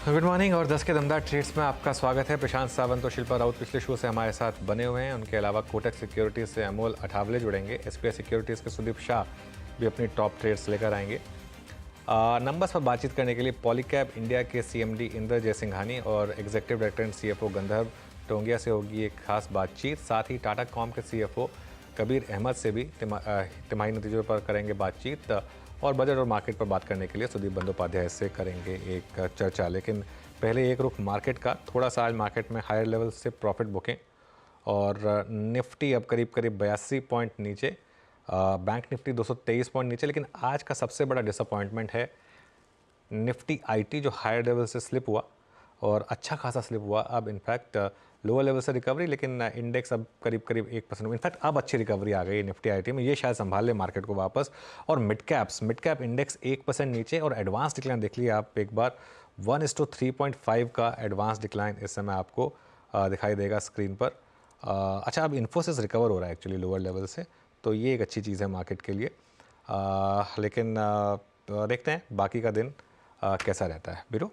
Good morning और 10 के दमदार ट्रेड्स में आपका स्वागत है। प्रशांत सावंत और शिल्पा राउत पिछले शो से हमारे साथ बने हुए हैं। उनके अलावा कोटक सिक्योरिटीज़ से अमोल अठावले जुड़ेंगे। एसबीआई सिक्योरिटीज़ के सुदीप शाह भी अपनी टॉप ट्रेड्स लेकर आएंगे। नंबर्स पर बातचीत करने के लिए पॉलीकैब इंडिया के सीएमडी इंद्र जयसिंघानी और एग्जीक्यूटिव डायरेक्टर एंड सीएफओ गंधर्व टोंगिया से होगी एक खास बातचीत। साथ ही टाटा कॉम के सीएफओ कबीर अहमद से भी तिमाही नतीजों पर करेंगे बातचीत। और बजट और मार्केट पर बात करने के लिए सुदीप बंदोपाध्याय से करेंगे एक चर्चा। लेकिन पहले एक रुख मार्केट का। थोड़ा सा आज मार्केट में हायर लेवल से प्रॉफिट बुकें और निफ्टी अब करीब 82 पॉइंट नीचे, बैंक निफ्टी 223 पॉइंट नीचे। लेकिन आज का सबसे बड़ा डिसअपॉइंटमेंट है निफ्टी आईटी जो हायर लेवल से स्लिप हुआ और अच्छा खासा स्लिप हुआ। अब इनफैक्ट लोअर लेवल से रिकवरी, लेकिन इंडेक्स अब करीब 1%। इनफैक्ट अब अच्छी रिकवरी आ गई निफ्टी आईटी में, ये शायद संभाल ले मार्केट को वापस। और मिड कैप इंडेक्स 1% नीचे और एडवांस डिक्लाइन देख लिया आप एक बार, 1:3.5 का एडवांस डिक्लाइन इस समय आपको दिखाई देगा स्क्रीन पर। अच्छा, अब इन्फोसिस रिकवर हो रहा है एक्चुअली लोअर लेवल से, तो ये एक अच्छी चीज़ है मार्केट के लिए। लेकिन देखते हैं बाकी का दिन कैसा रहता है। बिरू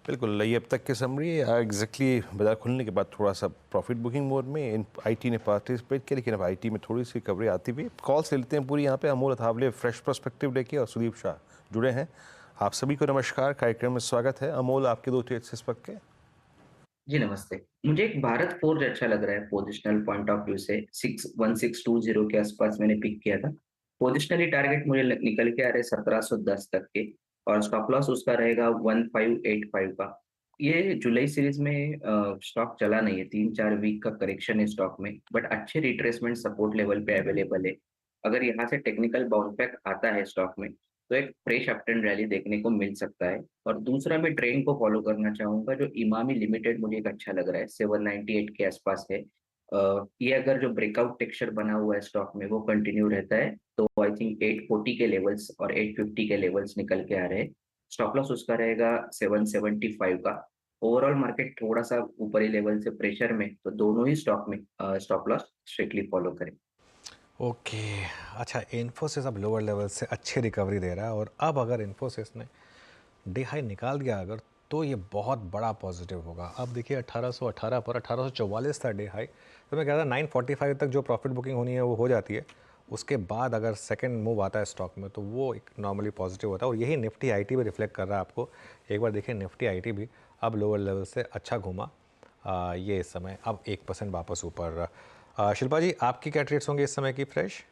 बिल्कुल, ये अब तक की समरी एग्जैक्टली बाजार खुलने के बाद थोड़ा सा प्रॉफिट बुकिंग मोड में इन आईटी ने पार्टिसिपेट किया, लेकिन अब आईटी में थोड़ी सी रिकवरी आती हुई। कॉल्स ले लेते हैं पूरी यहाँ पे। अमोल अठावले फ्रेश पर्सपेक्टिव लेके और सुदीप शाह जुड़े हैं। आप सभी को नमस्कार, कार्यक्रम में स्वागत है। अमोल, आपके दो ट्रेड्स इस वक्त के। जी नमस्ते। मुझे एक भारत फोर्ज अच्छा लग रहा है पोजिशनल पॉइंट ऑफ व्यू से। 1620 के आसपास मैंने पिक किया था। पोजिशनली टारगेट मुझे निकल के आ रहे 1710 तक के, और स्टॉप लॉस उसका रहेगा 1585 का। ये जुलाई सीरीज में स्टॉक चला नहीं है, 3-4 वीक का करेक्शन है स्टॉक में, बट अच्छे रिट्रेसमेंट सपोर्ट लेवल पे अवेलेबल है। अगर यहाँ से टेक्निकल बाउंस बैक आता है स्टॉक में तो एक फ्रेश अपट्रेंड रैली देखने को मिल सकता है। और दूसरा मैं ट्रेंड को फॉलो करना चाहूंगा, जो इमामी लिमिटेड मुझे एक अच्छा लग रहा है, 798 के आसपास है। ये अगर जो ब्रेकआउट टेक्सचर बना हुआ है स्टॉक में वो कंटिन्यू रहता है तो आई थिंक 840 के लेवल्स और 850 के लेवल्स निकल के आ रहे हैं। स्टॉप लॉस उसका रहेगा 775 का। ओवरऑल मार्केट थोड़ा सा ऊपरी लेवल से प्रेशर में, तो दोनों ही स्टॉक में स्टॉप लॉस स्ट्रिक्टली फॉलो करें। ओके। अच्छा, इन्फोसिस अब लोअर लेवल से अच्छी रिकवरी दे रहा है और अब अगर इन्फोसिस ने डे हाई निकाल दिया अगर, तो ये बहुत बड़ा पॉजिटिव होगा। अब देखिए 1818 पर 1844 था डे हाई, तो मैं कह रहा 945 तक जो प्रॉफिट बुकिंग होनी है वो हो जाती है। उसके बाद अगर सेकंड मूव आता है स्टॉक में तो वो एक नॉर्मली पॉजिटिव होता है, और यही निफ्टी आईटी भी रिफ्लेक्ट कर रहा है आपको। एक बार देखिए निफ्टी आईटी भी अब लोअर लेवल से अच्छा घूमा। ये इस समय अब 1% वापस ऊपर। शिल्पा जी, आपकी क्या ट्रेड्स होंगे इस समय की फ्रेश?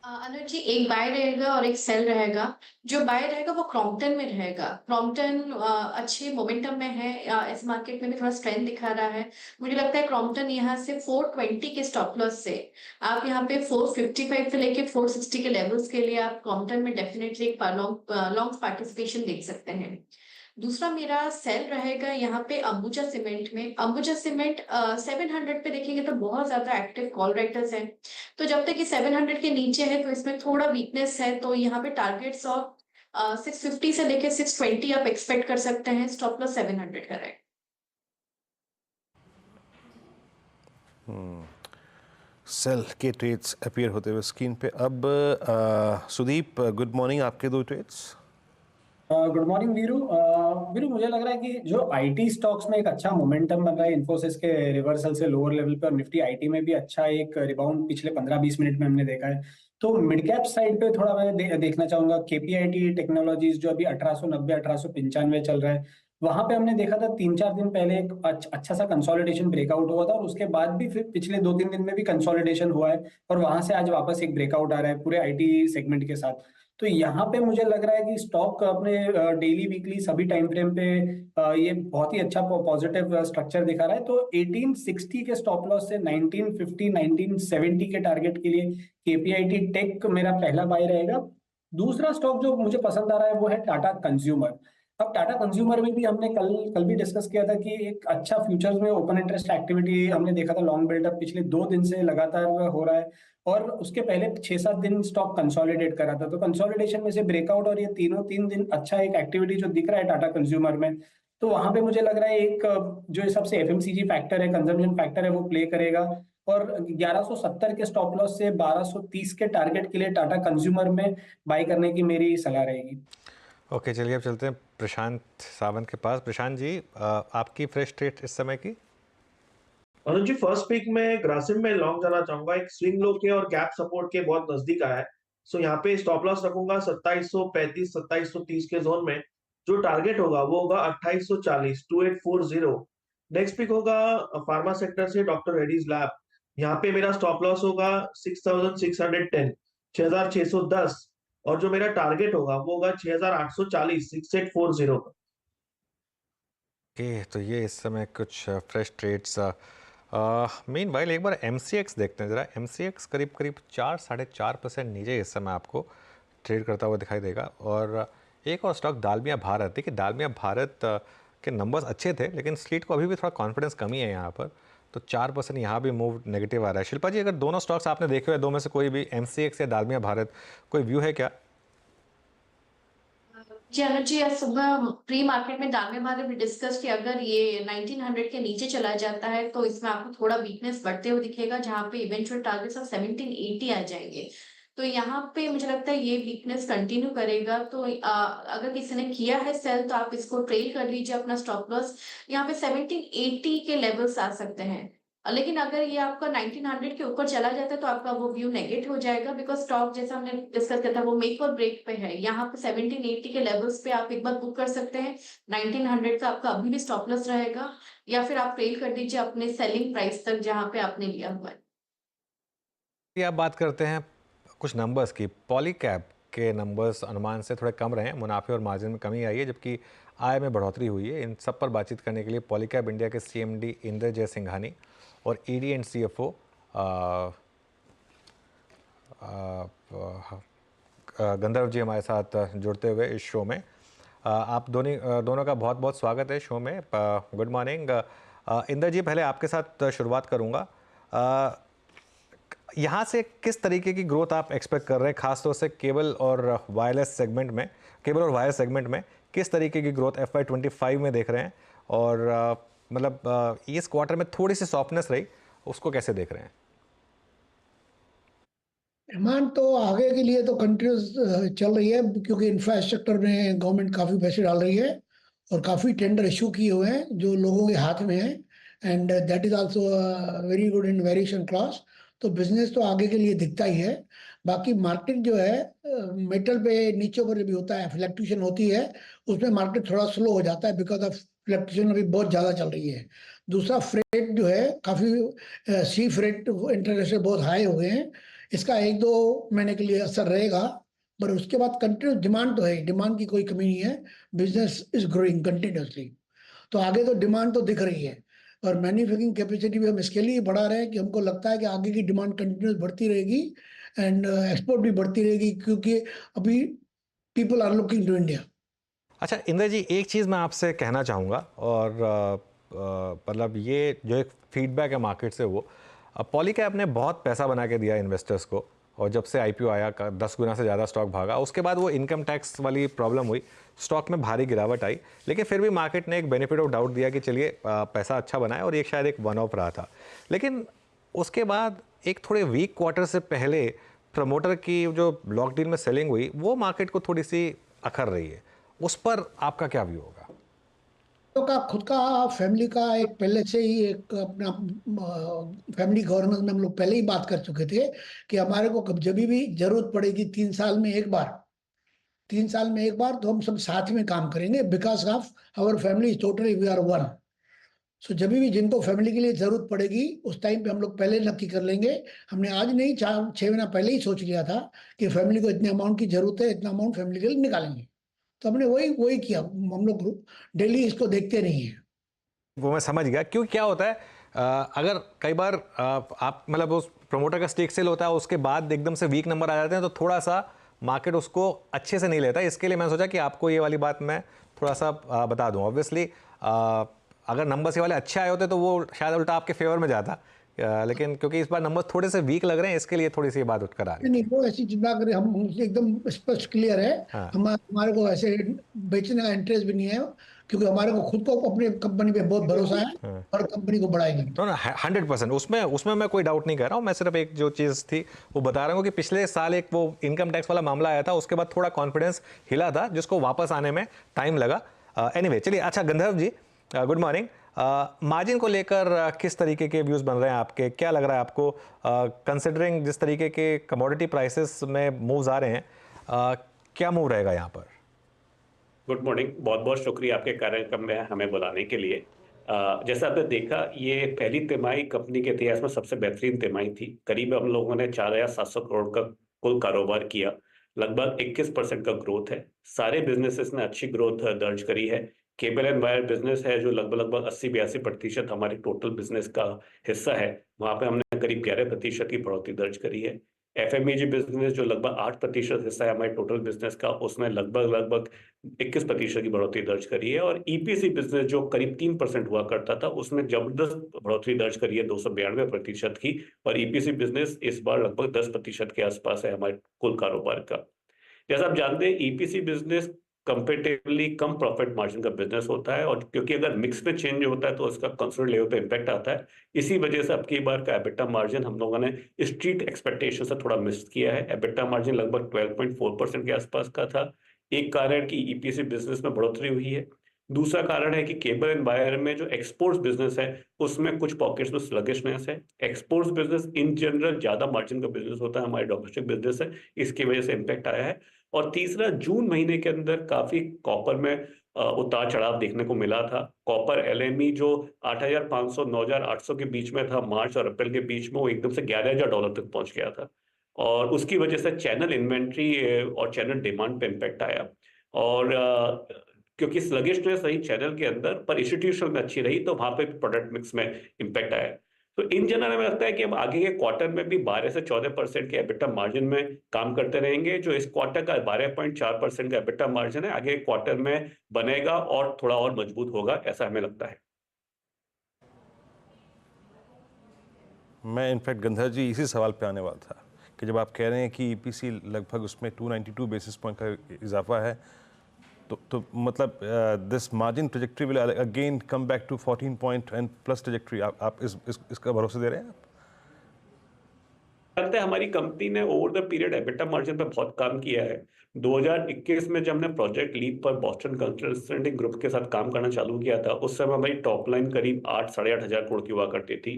अनुज जी, एक बाय रहेगा और एक सेल रहेगा। जो बाय रहेगा वो क्रॉम्पटन में रहेगा। क्रॉम्पटन अच्छे मोमेंटम में है, इस मार्केट में भी थोड़ा स्ट्रेंथ दिखा रहा है। मुझे लगता है क्रॉम्पटन यहाँ से 420 के स्टॉप लॉस से आप यहाँ पे 455 से लेके 460 के लेवल्स के लिए आप क्रॉम्पटन में डेफिनेटली एक लॉन्ग पार्टिसिपेशन देख सकते हैं। दूसरा मेरा सेल रहेगा यहाँ पे अंबुजा सीमेंट में। अंबुजा सीमेंट 700 पे देखेंगे तो बहुत ज्यादा एक्टिव कॉल राइटर्स हैं, तो जब तक ये 700 के नीचे है तो इसमें थोड़ा वीकनेस है। तो यहाँ पे टारगेट्स ऑफ 650 से लेके 620 आप एक्सपेक्ट कर सकते हैं। स्टॉप लॉस 700 का रहेगा। सेल के ट्रेड्स अपीयर होते हुए स्क्रीन पे। अब सुदीप, गुड मॉर्निंग, आपके दो trades. Good morning Veeru. Veeru, मुझे लग रहा है कि जो आईटी स्टॉक्स में एक अच्छा मोमेंटम बन रहा है इन्फोसिस के रिवर्सल से लोअर लेवल पे, और निफ्टी आईटी में भी अच्छा एक रिबाउंड पिछले 15-20 मिनट में हमने देखा है। तो मिड कैप साइड पे थोड़ा मैं देखना चाहूंगा केपीआईटी टेक्नोलॉजीज, जो अभी 1890 1895 चल रहा है। वहां पे हमने देखा था 3-4 दिन पहले एक अच्छा सा कंसोलिडेशन ब्रेकआउट हुआ था, और उसके बाद भी फिर पिछले 2-3 दिन में भी कंसोलिडेशन हुआ है, और वहां से आज वापस एक ब्रेकआउट आ रहा है पूरे आईटी सेगमेंट के साथ। तो यहाँ पे मुझे लग रहा है कि स्टॉक अपने डेली वीकली सभी टाइम फ्रेम पे ये बहुत ही अच्छा पॉजिटिव स्ट्रक्चर दिखा रहा है। तो 1860 के स्टॉप लॉस से 1950 1970 के टारगेट के लिए केपीआईटी टेक मेरा पहला बाय रहेगा। दूसरा स्टॉक जो मुझे पसंद आ रहा है वो है टाटा कंज्यूमर। अब टाटा कंज्यूमर में भी हमने कल कल भी डिस्कस किया था कि एक अच्छा फ्यूचर्स में ओपन इंटरेस्ट एक्टिविटी हमने देखा था, लॉन्ग बिल्डअप पिछले 2 दिन से लगातार हो रहा है, और उसके पहले 6-7 दिन स्टॉक कंसोलिडेट कर रहा था। तो कंसोलिडेशन में से ब्रेकआउट और ये 3 दिन अच्छा एक एक्टिविटी जो दिख रहा है टाटा कंज्यूमर में, तो वहां पे मुझे लग रहा है एक जो सबसे एफएमसीजी फैक्टर है, कंजम्पशन फैक्टर है, वो प्ले करेगा। और 1170 के स्टॉप लॉस से 1230 के टारगेट के लिए टाटा कंज्यूमर में बाय करने की मेरी सलाह रहेगी। ओके, चलिए अब चलते हैं प्रशांत सावंत के पास। प्रशांत जी, आपकी फ्रेश ट्रेड इस समय की? अनुज जी, फर्स्ट पिक में ग्रासिम में लॉन्ग जाना चाहूंगा। एक स्विंग लो के और गैप सपोर्ट के बहुत नजदीक आया है, सो यहाँ पे स्टॉप लॉस रखूंगा 2735 2730 के जोन में। जो टारगेट होगा वो होगा 2840 2840। नेक्स्ट पिक होगा फार्मा सेक्टर से डॉक्टर रेड्डीज लैब। यहाँ पे मेरा स्टॉप लॉस होगा 6610 6610, और जो मेरा टारगेट होगा वो होगा 6840 6840। ओके, तो ये इस समय कुछ फ्रेश ट्रेड्स। मीन वाइल एक बार MCX देखते हैं ज़रा। MCX करीब करीब 4-4.5% नीचे इस समय आपको ट्रेड करता हुआ दिखाई देगा। और एक और स्टॉक डालमिया भारत। देखिए, डालमिया भारत के नंबर्स अच्छे थे, लेकिन स्ट्रीट को अभी भी थोड़ा कॉन्फिडेंस कमी है यहाँ पर, तो 4% यहाँ भी मूव नेगेटिव आ रहा है। शिल्पा जी, अगर दोनों स्टॉक्स आपने देखे हुए, दो में से कोई भी, MCX या डालमिया भारत, कोई व्यू है क्या? जी अनुज जी, आज सुबह प्री मार्केट में डालमिया भारत भी डिस्कस कि अगर ये 1900 के नीचे चला जाता है तो इसमें आपको थोड़ा वीकनेस बढ़ते हुए दिखेगा, जहां पे इवेंचुअल टारगेट्स ऑफ 1780 आ जाएंगे। तो यहाँ पे मुझे लगता है ये वीकनेस कंटिन्यू करेगा। तो अगर किसी ने किया है सेल तो आप इसको ट्रेल कर लीजिए। अपना स्टॉप लॉस यहाँ पे 1780 के लेवल्स आ सकते हैं। लेकिन अगर ये आपका 1900 के ऊपर चला जाता है तो आपका वो व्यू नेगेटिव हो जाएगा, बिकॉज स्टॉक जैसा हमने डिस्कस किया था वो मेक और ब्रेक पे है। यहाँ पे 1780 के लेवल्स पे आप एक बार बुक कर सकते हैं। 1900 का आपका अभी भी स्टॉप लॉस रहेगा, या फिर आप ट्रेल कर दीजिए अपने सेलिंग प्राइस तक जहां पे आपने लिया हुआ है। ये आप बात करते हैं कुछ नंबर्स की। पॉलीकैब के नंबर्स अनुमान से थोड़े कम रहे हैं, मुनाफे और मार्जिन में कमी आई है, जबकि आय में बढ़ोतरी हुई है। इन सब पर बातचीत करने के लिए पॉलीकैब इंडिया के CMD इंद्रजय सिंघानी और ED एंड CFO गंधर्व जी हमारे साथ जुड़ते हुए इस शो में। आप दोनों का बहुत बहुत स्वागत है शो में। Good morning. इंद्र जी, पहले आपके साथ शुरुआत करूंगा। यहाँ से किस तरीके की ग्रोथ आप एक्सपेक्ट कर रहे हैं, खासतौर से केबल और वायरलेस सेगमेंट में, केबल और वायर सेगमेंट में किस तरीके की ग्रोथ FY25 में देख रहे हैं? और मतलब इस क्वार्टर में थोड़ी सी सॉफ्टनेस रही, उसको कैसे देख रहे हैं? डिमांड तो आगे के लिए तो कंटिन्यूस चल रही है, क्योंकि इंफ्रास्ट्रक्चर में गवर्नमेंट काफ़ी पैसे डाल रही है और काफ़ी टेंडर इशू किए हुए हैं जो लोगों के हाथ में है, and that is also very good in variation class. तो बिजनेस तो आगे के लिए दिखता ही है। बाकी मार्केट जो है मेटल पे नीचे ऊपर भी होता है, फ्लक्चुएशन होती है, उसमें मार्केट थोड़ा स्लो हो जाता है बिकॉज ऑफ फ्लक्चुएशन अभी बहुत ज़्यादा चल रही है। दूसरा, फ्रेट जो है काफ़ी सी फ्रेट इंटरनेशनल बहुत हाई हो गए हैं, इसका 1-2 महीने के लिए असर रहेगा, पर उसके बाद कंटिन्यूस डिमांड तो है, डिमांड की कोई कमी नहीं है। बिजनेस इज ग्रोइंग कंटिन्यूसली, तो आगे तो डिमांड तो दिख रही है। और मैन्युफैक्चरिंग कैपेसिटी भी हम इसके लिए बढ़ा रहे हैं कि हमको लगता है कि आगे की डिमांड कंटिन्यूस बढ़ती रहेगी एंड एक्सपोर्ट भी बढ़ती रहेगी, क्योंकि अभी people are looking to India. अच्छा इंद्र जी, एक चीज़ मैं आपसे कहना चाहूँगा, और मतलब ये जो एक फीडबैक है मार्केट से, वो पॉलीकैब ने बहुत पैसा बना के दिया इन्वेस्टर्स को, और जब से IPO आया 10 गुना से ज़्यादा स्टॉक भागा। उसके बाद वो इनकम टैक्स वाली प्रॉब्लम हुई, स्टॉक में भारी गिरावट आई, लेकिन फिर भी मार्केट ने एक बेनिफिट ऑफ डाउट दिया कि चलिए पैसा अच्छा बना है, और ये शायद एक वन ऑफ रहा था। लेकिन उसके बाद एक थोड़े वीक क्वार्टर से पहले प्रमोटर की जो ब्लॉक डील में सेलिंग हुई, वो मार्केट को थोड़ी सी अखर रही है। उस पर आपका क्या व्यू होगा? का खुद का फैमिली का एक पहले से ही एक अपना फैमिली गवर्नेंस में हम लोग पहले ही बात कर चुके थे कि हमारे को जब भी जरूरत पड़ेगी 3 साल में एक बार, 3 साल में एक बार तो हम सब साथ में काम करेंगे, because of our family is totally we are one. So जब भी जिनको फैमिली के लिए जरूरत पड़ेगी उस टाइम पे हम लोग पहले नक्की कर लेंगे। हमने आज नहीं 4-6 महीना पहले ही सोच लिया था कि फैमिली को इतने अमाउंट की जरूरत है, इतना अमाउंट फैमिली के लिए निकालेंगे, तो हमने वही किया। हम लोग डेली इसको देखते नहीं है। वो मैं समझ गया, क्योंकि क्या होता है, अगर कई बार आप मतलब उस प्रमोटर का स्टेक सेल होता है, उसके बाद एकदम से वीक नंबर आ जाते हैं, तो थोड़ा सा मार्केट उसको अच्छे से नहीं लेता। इसके लिए मैंने सोचा कि आपको ये वाली बात मैं थोड़ा सा बता दूं। ऑब्वियसली अगर नंबर्स ये वाले अच्छे आए होते तो वो शायद उल्टा आपके फेवर में जाता, लेकिन क्योंकि इस बार नंबर थोड़े से वीक लग रहे हैं, इसके लिए थोड़ी सी बात उठकर आ रही है। नहीं, वो ऐसी चिंता करें, हम एकदम स्पष्ट क्लियर है। हाँ। हमारे को ऐसे बेचने का इंटरेस्ट भी नहीं है। क्योंकि हमारे को खुद को अपनी कंपनी पे बहुत भरोसा है और कंपनी को बढ़ाएंगे। नो ना 100% उसमें मैं कोई डाउट नहीं कर रहा हूँ। मैं सिर्फ एक जो चीज़ थी वो बता रहा हूँ कि पिछले साल एक वो इनकम टैक्स वाला मामला आया था, उसके बाद थोड़ा कॉन्फिडेंस हिला था जिसको वापस आने में टाइम लगा। एनीवे चलिए, अच्छा गंधर्व जी गुड मॉर्निंग। मार्जिन को लेकर किस तरीके के व्यूज़ बन रहे हैं आपके? क्या लग रहा है आपको कंसिडरिंग जिस तरीके के कमोडिटी प्राइसेस में मूव्स आ रहे हैं, क्या मूव रहेगा यहाँ पर? गुड मॉर्निंग, बहुत बहुत शुक्रिया आपके कार्यक्रम में हमें बुलाने के लिए। जैसा आपने देखा, ये पहली तिमाही कंपनी के इतिहास में सबसे बेहतरीन तिमाही थी। करीब हम लोगों ने 4,700 करोड़ का कुल कारोबार किया, लगभग 21% का ग्रोथ है। सारे बिजनेसेस ने अच्छी ग्रोथ दर्ज करी है। केबल एंड वायर बिजनेस है जो लगभग 80-82% हमारे टोटल बिजनेस का हिस्सा है, वहां पे हमने करीब 11% की बढ़ोतरी दर्ज करी है। एफएमईजी बिजनेस जो लगभग 8% हिस्सा है हमारे टोटल बिजनेस का, उसमें लगभग 21% की बढ़ोतरी दर्ज करी है। और ईपीसी बिजनेस जो करीब 3% हुआ करता था, उसमें जबरदस्त बढ़ोतरी दर्ज करी है 292% की। और ईपीसी बिजनेस इस बार लगभग 10% के आसपास है हमारे कुल कारोबार का। जैसा आप जानते हैं, ईपीसी बिजनेस कंपेरेटिवली कम प्रॉफिट मार्जिन का बिजनेस होता है, और क्योंकि अगर मिक्स में चेंज होता है तो उसका कंसोलिडेटेड लेवल पे इम्पैक्ट आता है। इसी वजह से अब की बार का एबिटा मार्जिन हम लोगों ने स्ट्रीट एक्सपेक्टेशन से थोड़ा मिस किया है। एबिटा मार्जिन लगभग 12.4% के आसपास का था। एक कारण कि ईपीसी बिजनेस में बढ़ोतरी हुई है, दूसरा कारण है कि केबल एंड वायर में जो एक्सपोर्ट्स बिजनेस है उसमें कुछ पॉकेट्स में स्लगिशनेस है। एक्सपोर्ट्स बिजनेस इन जनरल ज्यादा मार्जिन का बिजनेस होता है, हमारे डोमेस्टिक बिजनेस है, इसकी वजह से इम्पैक्ट आया है। और तीसरा, जून महीने के अंदर काफी कॉपर में उतार चढ़ाव देखने को मिला था। कॉपर एलएमई जो 8,500 9,800 के बीच में था मार्च और अप्रैल के बीच में, वो एकदम से $11,000 तक पहुंच गया था, और उसकी वजह से चैनल इन्वेंट्री और चैनल डिमांड पे इम्पैक्ट आया। और क्योंकि स्लगिशनेस रही चैनल के अंदर, पर इंस्टीट्यूशनल में अच्छी रही, तो वहां पे प्रोडक्ट मिक्स में इम्पैक्ट आया। तो इन जनरल हमें लगता है कि हम आगे के क्वार्टर में भी 12 से 14% के एबिटा मार्जिन में काम करते रहेंगे। जो इस क्वार्टर का 12.4% का एबिटा मार्जिन है, आगे क्वार्टर में बनेगा और थोड़ा और मजबूत होगा, ऐसा हमें लगता है। मैं इनफैक्ट गंधर जी इसी सवाल पे आने वाला था कि जब आप कह रहे हैं कि ईपीसी लगभग उसमें 292 बेसिस पॉइंट का इजाफा है, तो मतलब this margin trajectory will again come back to 14 point and plus trajectory. आप इसका भरोसा दे रहे हैं? लगता है हमारी कंपनी ने over the period EBITDA margin पे बहुत काम किया है। 2021 में जब हमने प्रोजेक्ट लीप पर बॉस्टन कंसल्टिंग ग्रुप के साथ काम करना चालू किया था, उस समय हमारी टॉप लाइन करीब 8-8.5 हजार करोड़ की हुआ करती थी।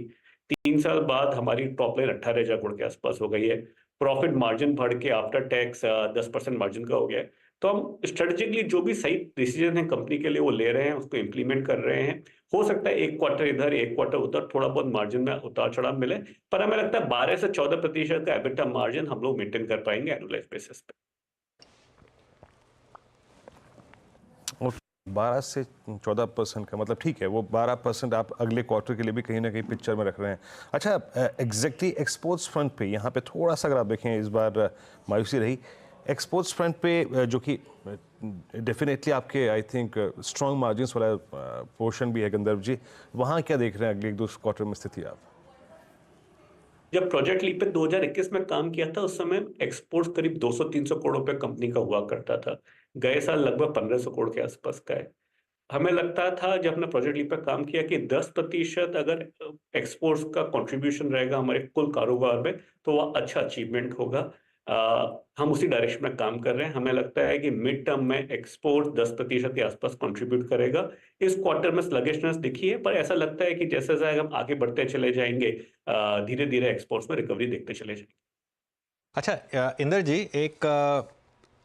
3 साल बाद हमारी टॉप लाइन 18,000 करोड़ के आसपास हो गई है। प्रॉफिट मार्जिन बढ़ के आफ्टर टैक्स 10% मार्जिन का हो गया है। तो हम स्ट्रेटेजिकली जो भी सही डिसीजन है कंपनी के लिए वो ले रहे हैं, उसको इम्प्लीमेंट कर रहे हैं। हो सकता है एक क्वार्टर इधर एक क्वार्टर उधर थोड़ा बहुत मार्जिन में उतार चढ़ाव मिले, पर हमें लगता है 12 से 14% का एबिटा मार्जिन हम लोग मेंटेन कर पाएंगे एनुअलाइज बेसिस पे। और 12 से 14% का मतलब ठीक है, वो 12% आप अगले क्वार्टर के लिए भी कहीं ना कहीं पिक्चर में रख रहे हैं। अच्छा, एग्जैक्टली एक्सपोर्ट्स फ्रंट पे यहाँ पे थोड़ा सा अगर आप देखें, इस बार मायूसी रही एक्सपोर्ट्स फ्रंट पे, जो कि डेफिनेटली आपके आई थिंक स्ट्रॉन्ग मार्जिन्स वाला पोर्शन भी है। गंधर्व जी, वहाँ क्या देख रहे हैं अगले 1-2 क्वार्टर में स्थिति आप? जब प्रोजेक्ट लीप पे 2021 में काम किया था, उस समय एक्सपोर्ट्स करीब 200-300 करोड़ रुपए कंपनी का हुआ करता था। गए साल लगभग 1,500 करोड़ के आसपास का है। हमें लगता था जब हमने प्रोजेक्ट लीप पे काम किया कि 10% अगर एक्सपोर्ट्स का कंट्रीब्यूशन रहेगा हमारे कुल कारोबार में, तो वह अच्छा अचीवमेंट होगा। हम उसी डायरेक्शन में काम कर रहे हैं। हमें लगता है कि मिड टर्म में एक्सपोर्ट 10% के आसपास कंट्रीब्यूट करेगा। इस क्वार्टर में स्लगिशनेस दिखी है, पर ऐसा लगता है कि जैसे जैसे हम आगे बढ़ते चले जाएंगे, धीरे धीरे एक्सपोर्ट्स में रिकवरी देखते चले जाएंगे। अच्छा इंदर जी, एक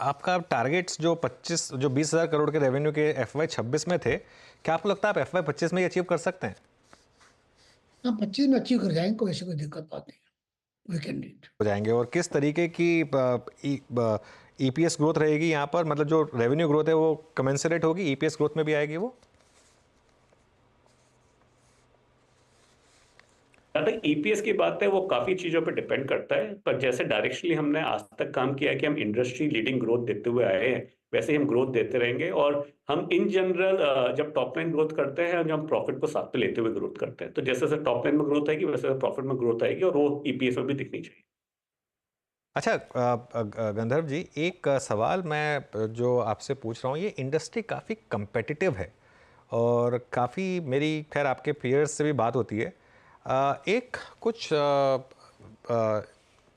आपका टारगेट्स जो 20,000 करोड़ के रेवेन्यू के FY26 में थे, क्या आपको लगता है आप FY25 में अचीव कर सकते हैं? हाँ, 25 में अचीव कर जाएंगे, कोई ऐसी कोई दिक्कत बात नहीं, वी कैन डू इट हो जाएंगे। और किस तरीके की EPS ग्रोथ रहेगी यहाँ पर? मतलब जो रेवेन्यू ग्रोथ है वो कमेंसरेट होगी, EPS ग्रोथ में भी आएगी वो? जहाँ तक EPS की बात है, वो काफी चीजों पे डिपेंड करता है, पर जैसे डायरेक्शनली हमने आज तक काम किया है कि हम इंडस्ट्री लीडिंग ग्रोथ देते हुए आए हैं, वैसे ही हम ग्रोथ देते रहेंगे। और हम इन जनरल जब टॉप लाइन ग्रोथ करते हैं, जब हम प्रॉफिट को साथ पे लेते हुए ग्रोथ करते हैं, तो जैसे जैसे टॉप लाइन में ग्रोथ आएगी वैसे प्रॉफिट में ग्रोथ आएगी, और वो EPS में भी दिखनी चाहिए। अच्छा गंधर्व जी, एक सवाल मैं जो आपसे पूछ रहा हूँ, ये इंडस्ट्री काफ़ी कंपेटिटिव है, और काफ़ी मेरी खैर आपके पीयर्स से भी बात होती है। एक कुछ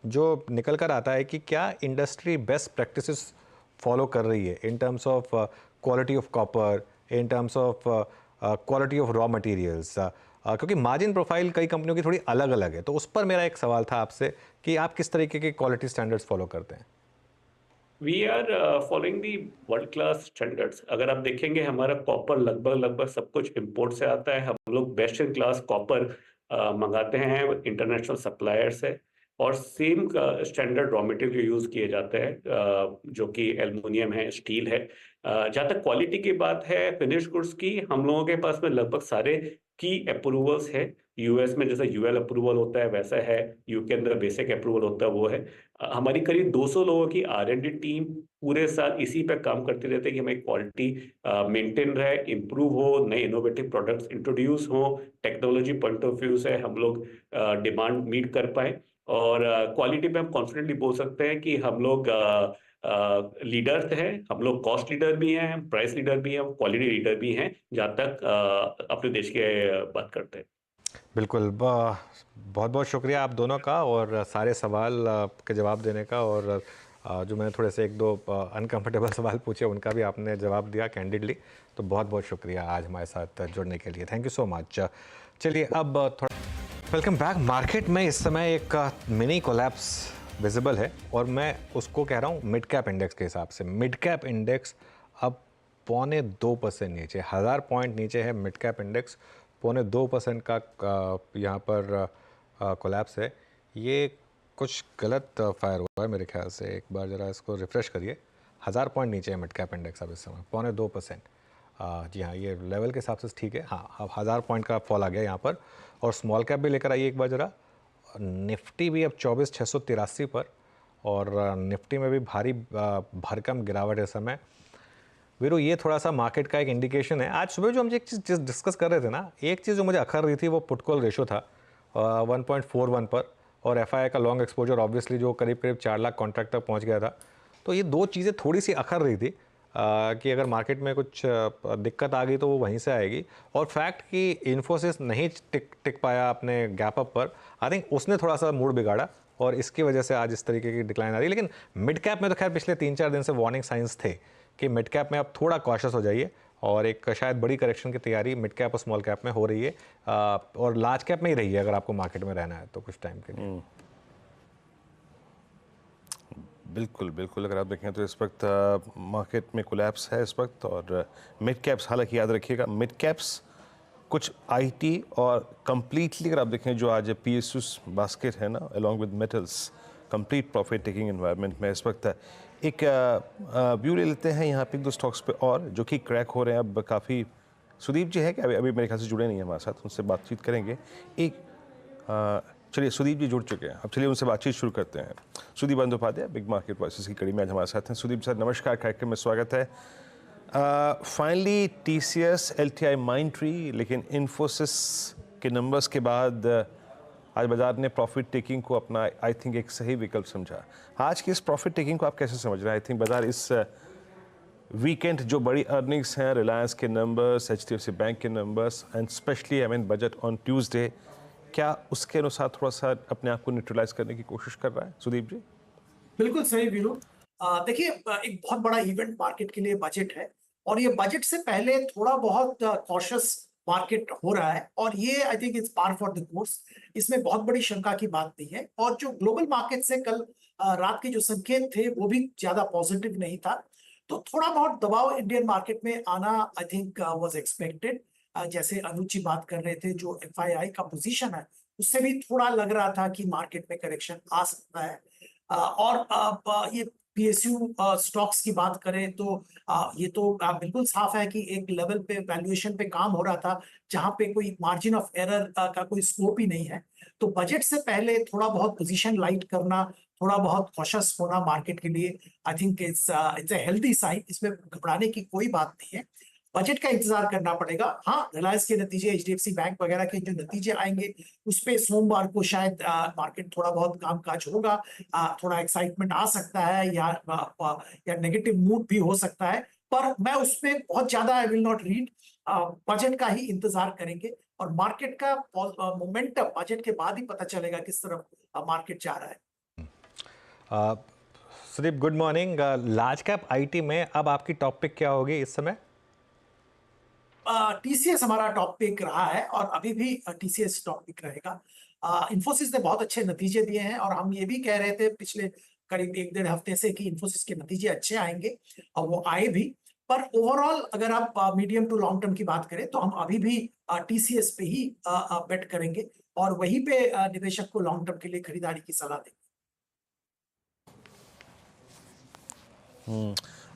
जो निकल कर आता है कि क्या इंडस्ट्री बेस्ट प्रैक्टिसेस फॉलो कर रही है in terms of quality of copper, in terms of quality of raw materials, क्योंकि मार्जिन प्रोफाइल कई कंपनियों की थोड़ी अलग अलग है। तो उस पर मेरा एक सवाल था आपसे कि आप किस तरीके के क्वालिटी स्टैंडर्ड्स फॉलो करते हैं? We are following the world class standards. अगर आप देखेंगे हमारा कॉपर लगभग सब कुछ इंपोर्ट से आता है। हम लोग बेस्ट इन क्लास कॉपर मंगाते हैं इंटरनेशनल सप्लायर से, और same standard raw material use किए जाते हैं जो कि एल्युमिनियम है, स्टील है। जहाँ तक क्वालिटी की बात है फिनिश गुड्स की, हम लोगों के पास में लगभग सारे की अप्रूवल्स है। यूएस में जैसे यूएल अप्रूवल होता है वैसा है, यूके अंदर बेसिक अप्रूवल होता है वो है। हमारी करीब 200 लोगों की R&D टीम पूरे साल इसी पे काम करती रहती है कि हमें क्वालिटी मेंटेन रहे, इम्प्रूव हो, नए इनोवेटिव प्रोडक्ट्स इंट्रोड्यूस हो, टेक्नोलॉजी पॉइंट ऑफ व्यू से हम लोग डिमांड मीट कर पाए। और क्वालिटी पे हम कॉन्फिडेंटली बोल सकते हैं कि हम लोग लीडर्स हैं। हम लोग कॉस्ट लीडर भी हैं, प्राइस लीडर भी हैं, क्वालिटी लीडर भी हैं, जहाँ तक अपने देश के बात करते हैं। बिल्कुल, बहुत बहुत शुक्रिया आप दोनों का, और सारे सवाल के जवाब देने का, और जो मैंने थोड़े से एक दो अनकंफर्टेबल सवाल पूछे उनका भी आपने जवाब दिया कैंडिडली। तो बहुत बहुत शुक्रिया आज हमारे साथ जुड़ने के लिए। Thank you so much. चलिए अब थोड़ा वेलकम बैक। मार्केट में इस समय एक मिनी कोलैप्स विजिबल है, और मैं उसको कह रहा हूँ मिड कैप इंडेक्स के हिसाब से। मिड कैप इंडेक्स अब 0.25% नीचे, 1000 पॉइंट नीचे है मिड कैप इंडेक्स। 0.2% का यहाँ पर कोलैप्स है। ये कुछ गलत फायर हुआ है मेरे ख्याल से। एक बार ज़रा इसको रिफ़्रेश करिए। 1000 पॉइंट नीचे है मिड कैप इंडेक्स अब इस समय, 0.2%। जी हाँ, ये लेवल के हिसाब से ठीक है। हाँ, अब 1000 पॉइंट का फॉल आ गया यहाँ पर। और स्मॉल कैप भी लेकर आइए एक बार ज़रा। निफ्टी भी अब 24,683 पर, और निफ्टी में भी भारी भरकम गिरावट इस समय। वीरू, ये थोड़ा सा मार्केट का एक इंडिकेशन है। आज सुबह जो हम एक चीज़ डिस्कस कर रहे थे ना, एक चीज़ जो मुझे अखर रही थी वो पुट कॉल रेशो था 1.41 पर, और एफआईआई का लॉन्ग एक्सपोजर ऑब्वियसली जो करीब करीब 4 लाख कॉन्ट्रैक्ट तक पहुंच गया था। तो ये दो चीज़ें थोड़ी सी अखर रही थी कि अगर मार्केट में कुछ दिक्कत आ गई तो वो वहीं से आएगी। और फैक्ट कि इन्फोसिस नहीं टिक पाया अपने गैप अप पर, आई थिंक उसने थोड़ा सा मूड बिगाड़ा, और इसकी वजह से आज इस तरीके की डिक्लाइन आ रही है। लेकिन मिड कैप में तो खैर पिछले 3-4 दिन से वार्निंग साइंस थे कि मिड कैप में आप थोड़ा कॉशियस हो जाइए, और एक शायद बड़ी करेक्शन की तैयारी मिड कैप और स्मॉल कैप में हो रही है, और लार्ज कैप में ही रही है अगर आपको मार्केट में रहना है तो कुछ टाइम के लिए। बिल्कुल बिल्कुल, अगर आप देखें तो इस वक्त मार्केट में कोलैप्स है इस वक्त। और मिड कैप्स, हालांकि याद रखिएगा मिड कैप्स कुछ आईटी और कंप्लीटली अगर आप देखें जो आज पीएसयूस बास्केट है ना, along with metals, complete profit taking environment में इस वक्त एक व्यू ले लेते हैं यहाँ पे एक दो स्टॉक्स पे और जो कि क्रैक हो रहे हैं अब काफ़ी। सुदीप जी है कि अभी मेरे ख्याल से जुड़े नहीं हैं हमारे साथ, उनसे बातचीत करेंगे। एक चलिए सुदीप जी जुड़ चुके हैं, अब चलिए उनसे बातचीत शुरू करते हैं। Sudeep Bandopadhyay big market voices की कड़ी में आज हमारे साथ हैं। सुदीप सर नमस्कार, कार्यक्रम में स्वागत है। फाइनली टीसीएस, एलटीआई, माइंडट्री, लेकिन इन्फोसिस के नंबर्स के बाद आज बाजार ने प्रॉफिट टेकिंग को अपना आई थिंक एक सही विकल्प समझा। आज की इस प्रॉफिट टेकिंग को आप कैसे समझ रहे हैं? आई थिंक बाजार इस वीकेंड जो बड़ी अर्निंग्स हैं, रिलायंस के नंबर्स, एचडीएफसी बैंक के numbers, and specially budget on Tuesday, क्या उसके अनुसार थोड़ा सा अपने आप को न्यूट्रलाइज करने की कोशिश कर रहा है सुदीप जी? बिल्कुल सही वीरू। देखिए, एक बहुत बड़ा इवेंट मार्केट के लिए बजट है, और ये बजट से पहले थोड़ा बहुत कॉशियस मार्केट हो रहा है, और ये I think it's par for the course. इसमें बहुत बड़ी शंका की बात नहीं है। और जो ग्लोबल मार्केट से कल रात के जो संकेत थे वो भी ज्यादा पॉजिटिव नहीं था, तो थोड़ा बहुत दबाव इंडियन मार्केट में आना आई थिंक वाज एक्सपेक्टेड। जैसे अनुज जी बात कर रहे थे, जो एफआईआई का पोजीशन है उससे भी थोड़ा लग रहा था कि मार्केट में करेक्शन आ सकता है। और ये पीएसयू स्टॉक्स की बात करें तो ये तो बिल्कुल साफ है कि एक लेवल पे वैल्यूएशन पे काम हो रहा था जहां पे कोई मार्जिन ऑफ एरर का कोई स्कोप ही नहीं है। तो बजट से पहले थोड़ा बहुत पोजीशन लाइट करना, थोड़ा बहुत कॉशियस होना मार्केट के लिए I think it's a healthy sign. इसमें घबराने की कोई बात नहीं है। बजट का इंतजार करना पड़ेगा। हाँ, रिलायंस के नतीजे, एचडीएफसी बैंक वगैरह के जो नतीजे आएंगे उस पे सोमवार को शायद मार्केट थोड़ा बहुत कामकाज होगा, थोड़ा एक्साइटमेंट आ सकता है, या नेगेटिव मूड भी हो सकता है। पर मैं उसमें बहुत ज्यादा I will not read, budget का ही इंतजार करेंगे और मार्केट का मोमेंटम बजट के बाद ही पता चलेगा किस तरफ मार्केट जा रहा है। Sudeep, good morning. Large cap IT में अब आपकी टॉप पिक क्या होगी इस समय? टीसीएस हमारा टॉप पिक रहा है और अभी भी टीसीएस टॉप पिक रहेगा। इंफोसिस ने बहुत अच्छे नतीजे दिए हैं और हम ये भी कह रहे थे पिछले करीब 1-1.5 हफ्ते से कि इंफोसिस के नतीजे अच्छे आएंगे और वो आए भी। पर ओवरऑल अगर आप मीडियम टू लॉन्ग टर्म की बात करें तो हम अभी भी टीसीएस पे ही बेट करेंगे और वहीं पे निवेशक को लॉन्ग टर्म के लिए खरीदारी की सलाह देंगे।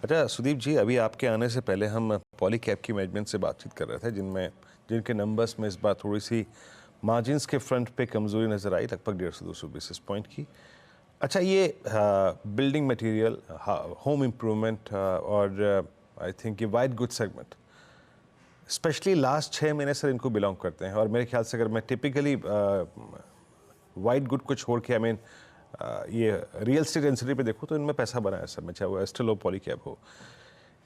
अच्छा सुदीप जी, अभी आपके आने से पहले हम पॉलीकैब की मैनेजमेंट से बातचीत कर रहे थे जिनके नंबर्स में इस बार थोड़ी सी मार्जिन्स के फ्रंट पे कमज़ोरी नज़र आई, लगभग 150-200 बेसिस पॉइंट की। अच्छा, ये बिल्डिंग मटेरियल, होम इम्प्रूवमेंट और आई थिंक ये white good segment specially last 6 महीने से इनको बिलोंग करते हैं और मेरे ख्याल से अगर मैं टिपिकली वाइट गुड को छोड़ के ये रियल एस्टेट डेंसिटी पे देखो तो इनमें पैसा बना है सब में, चाहे वो एस्टेल हो पॉलीकैब हो।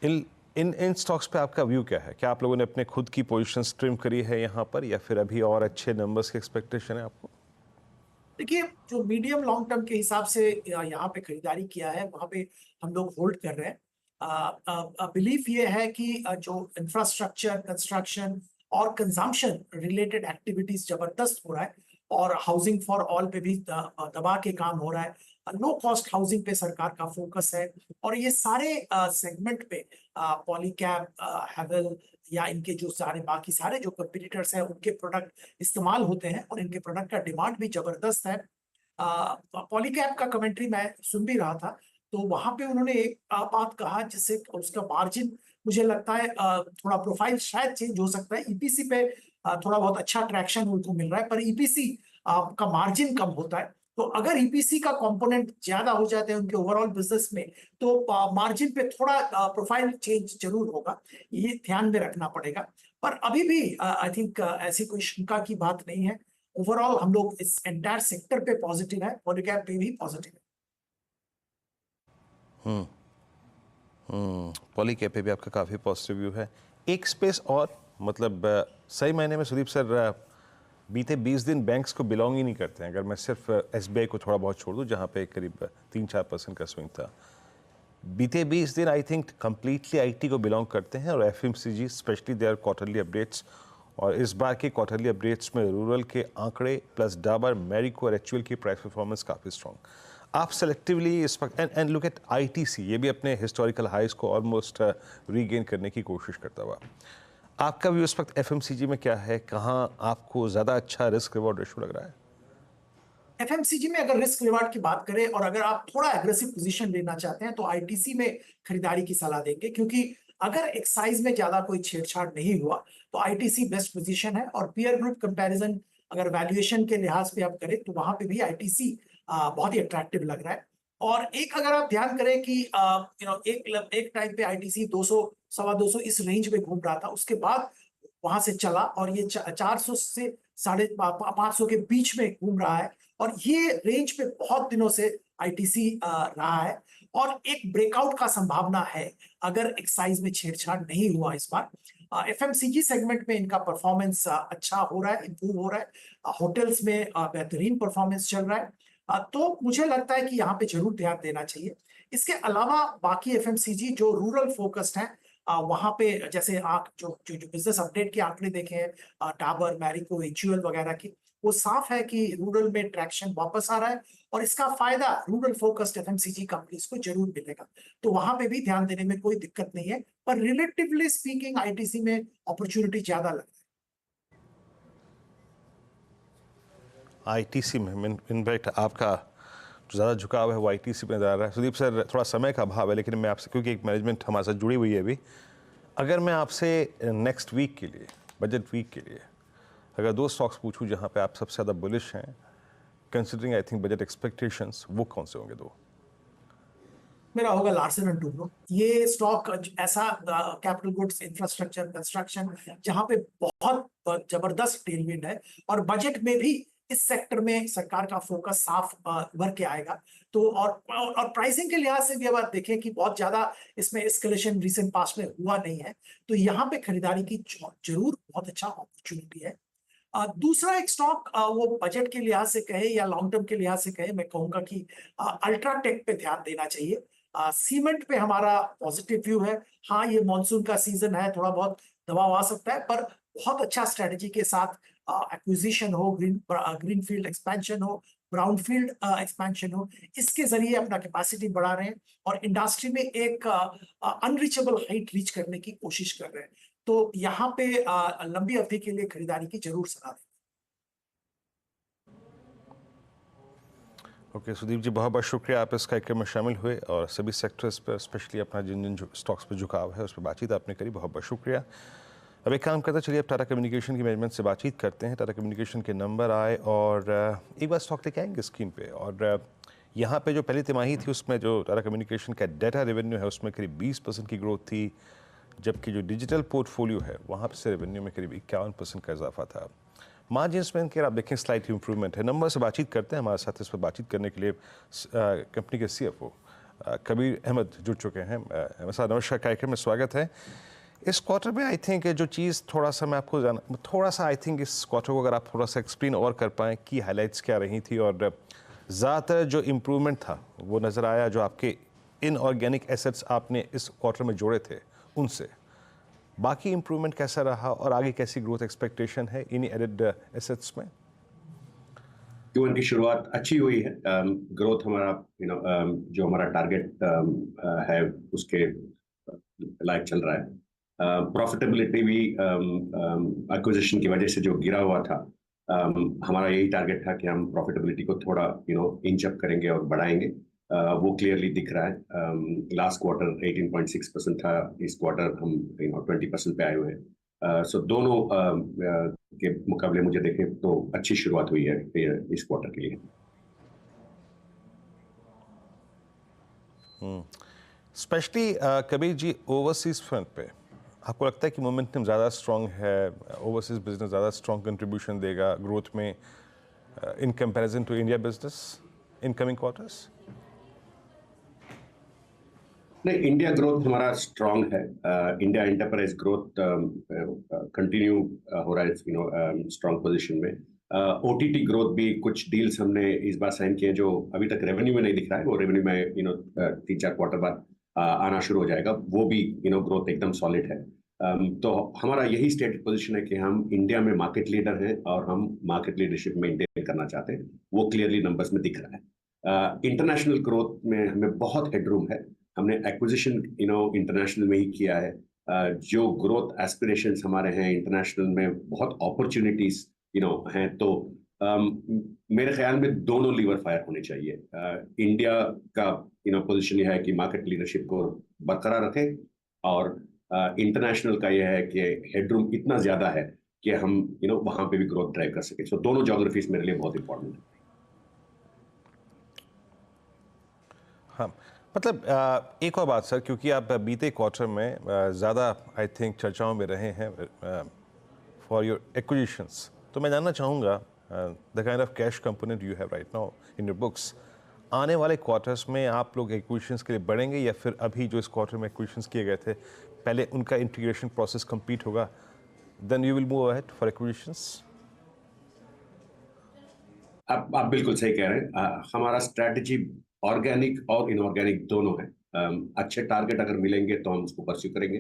इन स्टॉक्स पे आपका व्यू क्या है? क्या आप लोगों ने अपने खुद की पोजीशन ट्रिम करी है यहाँ पर या फिर अभी और अच्छे नंबर्स की एक्सपेक्टेशन है आपको? देखिए, जो मीडियम लॉन्ग टर्म के हिसाब से यहाँ पे खरीदारी किया है वहाँ पे हम लोग होल्ड कर रहे हैं। बिलीफ ये है कि जो इंफ्रास्ट्रक्चर, कंस्ट्रक्शन और कंजम्पशन रिलेटेड एक्टिविटीज जबरदस्त हो रहा है और हाउसिंग फॉर ऑल पे भी दबा के काम हो रहा है। लो कॉस्ट हाउसिंग पे सरकार का फोकस है और ये सारे सेगमेंट पे पॉलीकैब, हैवेल या इनके जो सारे बाकी सारे जो कंपटीटर्स हैं उनके प्रोडक्ट इस्तेमाल होते हैं और इनके प्रोडक्ट का डिमांड भी जबरदस्त है। पॉलीकैब का कमेंट्री मैं सुन भी रहा था तो वहां पे उन्होंने एक बात कहा जिससे उसका मार्जिन मुझे लगता है थोड़ा प्रोफाइल शायद चेंज हो सकता है। ईपीसी पे थोड़ा बहुत अच्छा ट्रैक्शन उनको मिल रहा है पर ईपीसी का मार्जिन कम होता है, तो अगर ईपीसी का कंपोनेंट ज्यादा हो जाते हैं उनके ओवरऑल बिजनेस में तो मार्जिन पे थोड़ा प्रोफाइल चेंज जरूर होगा, ये ध्यान में रखना पड़ेगा। पर अभी भी आई थिंक ऐसी कोई शंका की बात नहीं है। ओवरऑल हम लोग इस एंटायर सेक्टर पे पॉजिटिव है, पॉलीकैब पे भी पॉजिटिव है। पॉलीकैब पे भी आपका काफ़ी पॉजिटिव व्यू है। एक स्पेस और मतलब सही मायने में सुदीप सर बीते 20 दिन बैंक्स को बिलोंग ही नहीं करते हैं, अगर मैं सिर्फ एसबीआई को थोड़ा बहुत छोड़ दूं जहां पे करीब 3-4% का स्विंग था। बीते 20 दिन आई थिंक कंप्लीटली आईटी को बिलोंग करते हैं और FMCG specially there quarterly updates, और इस बार के क्वार्टरली अपडेट्स में रूरल के आंकड़े प्लस डाबर, मैरिको और एचयूएल की प्राइस परफॉर्मेंस काफ़ी स्ट्रॉन्ग। आप सेलेक्टिवली इस वक्त एंड लुक एट आईटीसी, ये भी अपने हिस्टोरिकल हाइज को ऑलमोस्ट रीगेन करने की कोशिश करता हुआ। आपका व्यू इस वक्त एफएमसीजी में क्या है? कहाँ आपको ज़्यादा अच्छा रिस्क रिवॉर्ड रेशियो लग रहा है? एफएमसीजी में अगर रिस्क रिवार्ड की बात करें और अगर आप थोड़ा एग्रेसिव पोजीशन लेना चाहते हैं तो आईटीसी में खरीदारी की सलाह देंगे, क्योंकि अगर एक्साइज में ज्यादा कोई छेड़छाड़ नहीं हुआ तो आईटीसी बेस्ट पोजीशन है। और पीयर ग्रुप कंपैरिजन अगर वैल्यूएशन के लिहाज पे आप करें तो वहां पे भी आईटीसी बहुत ही अट्रैक्टिव लग रहा है। और एक अगर आप ध्यान करें कि एक टाइम पे आईटीसी 200-225 इस रेंज में घूम रहा था, उसके बाद वहां से चला और ये 400 से 550 के बीच में घूम रहा है और ये रेंज पे बहुत दिनों से आईटीसी रहा है और एक ब्रेकआउट का संभावना है अगर एक्साइज में छेड़छाड़ नहीं हुआ इस बार। एफएमसीजी सेगमेंट में इनका परफॉर्मेंस अच्छा हो रहा है, इंप्रूव हो रहा है। होटल्स में बेहतरीन परफॉर्मेंस चल रहा है, तो मुझे लगता है कि यहाँ पे जरूर ध्यान देना चाहिए। इसके अलावा बाकी एफएमसीजी जो रूरल फोकस्ड है वहां पे जैसे आप जो बिजनेस अपडेट के आंकड़े देखे हैं डाबर, मैरिको, एचयूएल वगैरह की, वो साफ है कि रूरल में ट्रैक्शन वापस आ रहा है और इसका फायदा रूरल फोकस्ड एफएमसीजी कंपनीज को जरूर मिलेगा, तो वहां पे भी ध्यान देने में कोई दिक्कत नहीं है। पर रिलेटिवली स्पीकिंग आईटीसी में अपॉर्चुनिटी ज्यादा लग रहा है। आईटीसी में इनफैक्ट आपका जो ज़्यादा झुकाव है वो आईटीसी में नजर आ रहा है। सुदीप सर, थोड़ा समय का अभाव है लेकिन मैं आपसे, क्योंकि एक मैनेजमेंट हमारे साथ जुड़ी हुई है अभी, अगर मैं आपसे नेक्स्ट वीक के लिए, बजट वीक के लिए अगर 2 स्टॉक्स पूछूं जहां पे आप सबसे ज़्यादा बुलिश हैं considering I think budget expectations, वो कौन से होंगे 2? मेरा होगा लार्सन एंड टुब्रो। ये स्टॉक ऐसा कैपिटल गुड्स, इंफ्रास्ट्रक्चर, कंस्ट्रक्शन जहां पे बहुत जबरदस्त टेलविंड है और बजट में भी इस सेक्टर में सरकार का फोकस साफ उभर के आएगा। तो और प्राइसिंग के लिहाज से भी अब आप देखें कि बहुत ज्यादा इसमें एस्केलेशन रिसेंट पास्ट में हुआ नहीं है, तो यहाँ पे खरीदारी की जरूर बहुत अच्छा अपॉर्चुनिटी है। दूसरा एक स्टॉक वो बजट के लिहाज से कहे या लॉन्ग टर्म के लिहाज से कहे, मैं कहूंगा कि अल्ट्राटेक पे ध्यान देना चाहिए। सीमेंट पे हमारा पॉजिटिव व्यू है। हाँ, ये मॉनसून का सीजन है, थोड़ा बहुत दबाव आ सकता है, पर बहुत अच्छा स्ट्रेटेजी के साथ एक्विजिशन हो, ग्रीनफील्ड एक्सपेंशन हो, ब्राउनफील्ड एक्सपेंशन हो, इसके जरिए अपना कैपेसिटी बढ़ा रहे हैं और इंडस्ट्री में एक अनरीचेबल हाइट रीच करने की कोशिश कर रहे हैं। तो यहाँ पे लंबी अवधि के लिए खरीदारी की जरूर सलाह दें। ओके सुदीप जी, बहुत बहुत शुक्रिया आप इस कार्यक्रम में शामिल हुए और सभी सेक्टर्स पर स्पेशली अपना जिन जिन स्टॉक्स पर झुकाव है उस पर बातचीत आपने करी, बहुत बहुत शुक्रिया। अब एक काम करते चलिए, अब टाटा कम्युनिकेशन की मैनेजमेंट से बातचीत करते हैं। टाटा कम्युनिकेशन के नंबर आए और एक बार स्टॉक लेके आएंगे स्क्रीन पे। और यहाँ पे जो पहली तिमाही थी उसमें जो टाटा कम्युनिकेशन का डेटा रेवेन्यू है उसमें करीब 20% की ग्रोथ थी, जबकि जो डिजिटल पोर्टफोलियो है वहाँ से रेवेन्यू में करीब 51% का इजाफा था। मार्जिन्स में इनके आप देखें स्लाइट इंप्रूवमेंट है। नंबर से बातचीत करते हैं, हमारे साथ इस पर बातचीत करने के लिए कंपनी के CFO कबीर अहमद जुड़ चुके हैं। अहमद साहब नमस्कार, कार्यक्रम में स्वागत है। इस क्वार्टर में आई थिंक जो चीज़ थोड़ा सा मैं आपको थोड़ा सा आई थिंक इस क्वार्टर को अगर आप थोड़ा सा एक्सप्लेन और कर पाएँ कि हाईलाइट्स क्या रही थी और ज़्यादातर जो इम्प्रूवमेंट था वो नज़र आया जो आपके इनऑर्गेनिक एसेट्स आपने इस क्वार्टर में जोड़े थे उनसे। बाकी इम्प्रूवमेंट कैसा रहा और आगे कैसी ग्रोथ एक्सपेक्टेशन है इन एडेड एसेट्स में? Q1 की शुरुआत अच्छी हुई है। ग्रोथ हमारा जो हमारा टारगेट है उसके लायक चल रहा है। प्रॉफिटेबिलिटी भी एक्विजिशन की वजह से जो गिरा हुआ था, हमारा यही टारगेट था कि हम प्रॉफिटेबिलिटी को थोड़ा इंच अप करेंगे और बढ़ाएंगे। वो क्लियरली दिख रहा है। लास्ट क्वार्टर 18.6% था, इस क्वार्टर हम 20% पे आए हुए हैं। सो दोनों के मुकाबले मुझे देखें तो अच्छी शुरुआत हुई है इस क्वार्टर के लिए। Specially Kabir ji, overseas front पे आपको लगता है कि मोमेंटम ज़्यादा स्ट्रॉन्ग है, ओवरसीज बिजनेस ज़्यादा स्ट्रॉन्ग कंट्रीब्यूशन देगा ग्रोथ में in comparison to India business in coming quarters? नहीं, इंडिया ग्रोथ हमारा स्ट्रॉन्ग है। इंडिया एंटरप्राइज ग्रोथ कंटिन्यू हो रहा है स्ट्रॉन्ग पोजीशन में। OTT ग्रोथ भी कुछ डील्स हमने इस बार साइन किए जो अभी तक रेवेन्यू में नहीं दिख रहा है, वो रेवेन्यू में 3-4 क्वार्टर बाद आना शुरू हो जाएगा। वो भी ग्रोथ एकदम सॉलिड है। तो हमारा यही स्टेटेड पोजीशन है कि हम इंडिया में मार्केट लीडर हैं और हम मार्केट लीडरशिप मेंटेन करना चाहते हैं। वो क्लियरली नंबर्स में दिख रहा है। इंटरनेशनल ग्रोथ में हमें बहुत हेडरूम है। हमने एक्विजिशन इंटरनेशनल में ही किया है। जो ग्रोथ एस्पिरेशंस हमारे हैं इंटरनेशनल में, बहुत अपॉर्चुनिटीज हैं। तो मेरे ख्याल में दोनों लीवर फायर होने चाहिए। इंडिया का पोजीशन यह है कि मार्केट लीडरशिप को बरकरार रखें और इंटरनेशनल का यह है कि हेडरूम इतना ज्यादा है कि हम वहां पे भी ग्रोथ ड्राइव कर सके। सो दोनों ज्योग्राफीज मेरे लिए बहुत इंपॉर्टेंट है। हाँ, मतलब एक और बात सर, क्योंकि आप बीते क्वार्टर में ज़्यादा आई थिंक चर्चाओं में रहे हैं फॉर योर एक्विजिशंस, तो मैं जानना चाहूँगा the kind of cash component you have right now in your books, आने वाले क्वार्टर्स में आप लोग एक्विजिशंस के लिए बढ़ेंगे या फिर अभी जो इस क्वार्टर में एक्विजिशंस किए गए थे पहले उनका इंटीग्रेशन प्रोसेस कंप्लीट होगा, then you will move ahead for acquisitions? आप बिल्कुल सही कह रहे हैं। हमारा स्ट्रैटेजी ऑर्गेनिक और इनऑर्गेनिक दोनों है। अच्छे टारगेट अगर मिलेंगे तो हम उसको परस्यू करेंगे,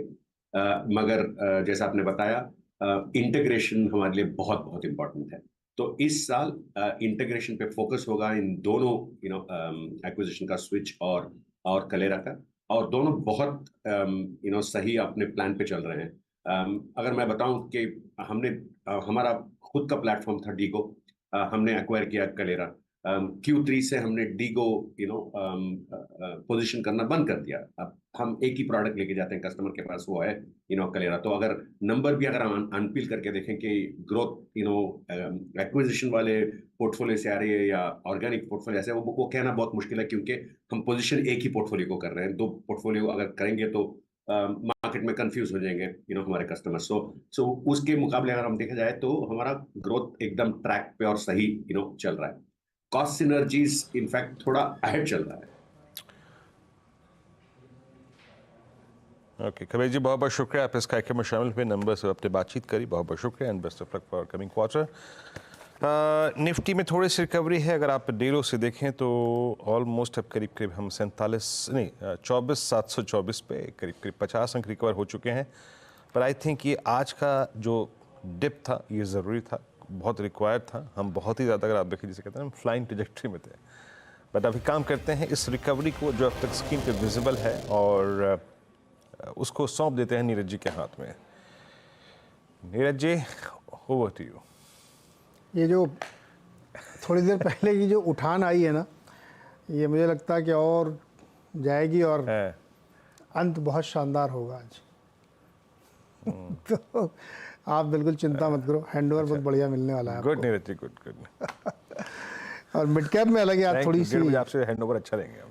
मगर जैसा आपने बताया इंटीग्रेशन हमारे लिए बहुत बहुत इंपॉर्टेंट है। तो इस साल इंटीग्रेशन पे फोकस होगा इन दोनों एक्विजिशन का, स्विच और कलेरा का, और दोनों बहुत सही अपने प्लान पे चल रहे हैं। अगर मैं बताऊं कि हमारा खुद का प्लेटफॉर्म था डीगो, हमने एक्वायर किया कलेरा। Q3 से हमने डीगो पोजीशन करना बंद कर दिया। अब हम एक ही प्रोडक्ट लेके जाते हैं कस्टमर के पास, वो है कलेरा। तो अगर नंबर भी अगर हम अनपील करके देखें कि ग्रोथ एक्विजिशन वाले पोर्टफोलियो से आ रही है या ऑर्गेनिक पोर्टफोलियो से, वो कहना बहुत मुश्किल है, क्योंकि हम पोजीशन एक ही पोर्टफोलियो को कर रहे हैं। दो पोर्टफोलियो अगर करेंगे तो मार्केट में कंफ्यूज हो जाएंगे हमारे कस्टमर। सो उसके मुकाबले अगर हम देखा जाए तो हमारा ग्रोथ एकदम ट्रैक पे और सही चल रहा है। कॉस्ट सिनर्जीज इनफैक्ट थोड़ा अहेड चल रहा है। ओके कबीर जी, बहुत बहुत शुक्रिया आप इस कार्यक्रम में शामिल हुए, नंबर से अपने बातचीत करी, बहुत बहुत शुक्रिया and best of luck for coming quarter. Nifty में थोड़ी सी रिकवरी है, अगर आप डेलो से देखें तो ऑलमोस्ट अब करीब करीब हम 24,724 पे करीब 50 अंक रिकवर हो चुके हैं। पर आई थिंक ये आज का जो डिप था ये ज़रूरी था, बहुत रिक्वायर्ड था। हम बहुत ही ज़्यादा, अगर आप देखें जिसे कहते हैं हम फ्लाइंग ट्रैजेक्टरी में थे, बट अभी काम करते हैं इस रिकवरी को जो अब तक स्क्रीन पे विजिबल है और उसको सौंप देते हैं नीरज जी के हाथ में। Neeraj ji, over to you. ये जो थोड़ी देर पहले की जो उठान आई है ना, ये मुझे लगता है कि और जाएगी और अंत बहुत शानदार होगा आज। तो आप बिल्कुल चिंता मत करो, हैंडओवर बहुत बढ़िया मिलने वाला है। Good Neeraj ji, good. और मिड कैप में अलग यार थोड़ी सी आपसे हैंडओवर अच्छा देंगे हम।